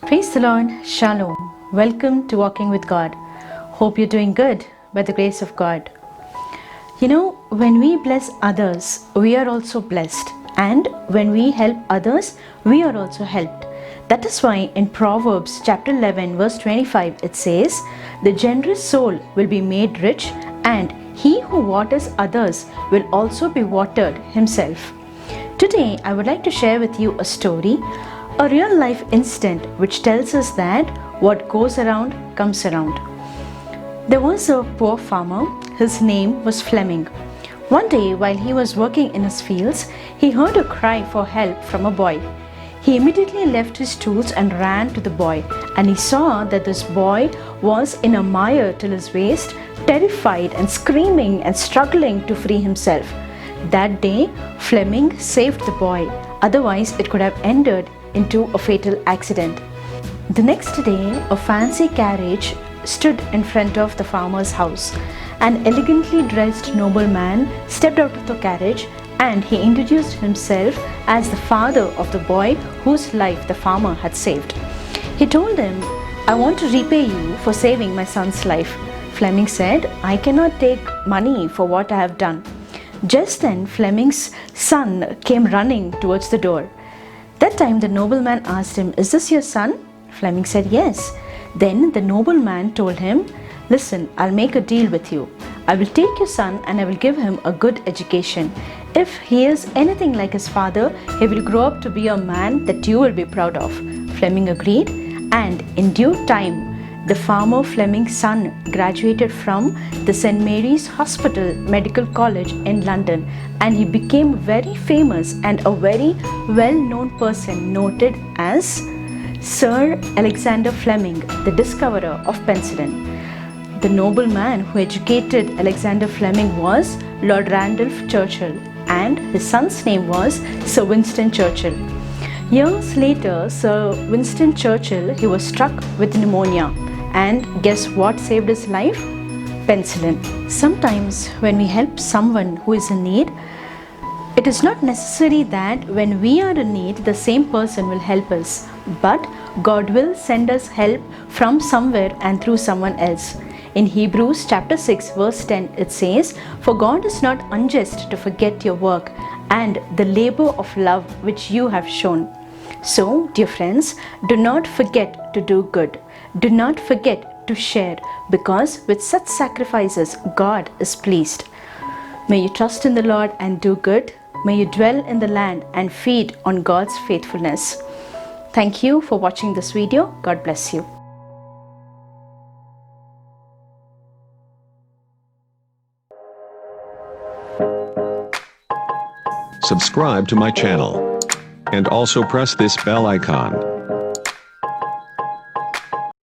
Praise the Lord. Shalom. Welcome to Walking with God. Hope you're doing good by the grace of God. When we bless others, we are also blessed. And when we help others, we are also helped. That is why in Proverbs chapter 11 verse 25 it says, "The generous soul will be made rich, and he who waters others will also be watered himself." Today I would like to share with you a story, a real life incident which tells us that what goes around comes around. There was a poor farmer. His name was Fleming. One day while he was working in his fields, he heard a cry for help from a boy. He immediately left his tools and ran to the boy, and he saw that this boy was in a mire till his waist, terrified and screaming and struggling to free himself. That day, Fleming saved the boy, otherwise it could have ended into a fatal accident. The next day, a fancy carriage stood in front of the farmer's house. An elegantly dressed nobleman stepped out of the carriage, and he introduced himself as the father of the boy whose life the farmer had saved. He told him, "I want to repay you for saving my son's life." Fleming said, "I cannot take money for what I have done." Just then, Fleming's son came running towards the door. That time the nobleman asked him, "Is this your son?" Fleming said, "Yes." Then the nobleman told him, "Listen, I'll make a deal with you. I will take your son and I will give him a good education. If he is anything like his father, he will grow up to be a man that you will be proud of." Fleming agreed, and in due time, the farmer Fleming's son graduated from the St. Mary's Hospital Medical College in London, and he became very famous and a very well-known person, noted as Sir Alexander Fleming, the discoverer of penicillin. The nobleman who educated Alexander Fleming was Lord Randolph Churchill, and his son's name was Sir Winston Churchill. Years later, Sir Winston Churchill, he was struck with pneumonia, and guess what saved his life? Penicillin. Sometimes when we help someone who is in need, it is not necessary that when we are in need, the same person will help us, but God will send us help from somewhere and through someone else. In Hebrews chapter 6 verse 10 it says, "For God is not unjust to forget your work and the labor of love which you have shown." So, dear friends, do not forget to do good. Do not forget to share, because with such sacrifices, God is pleased. May you trust in the Lord and do good. May you dwell in the land and feed on God's faithfulness. Thank you for watching this video. God bless you. Subscribe to my channel and also press this bell icon.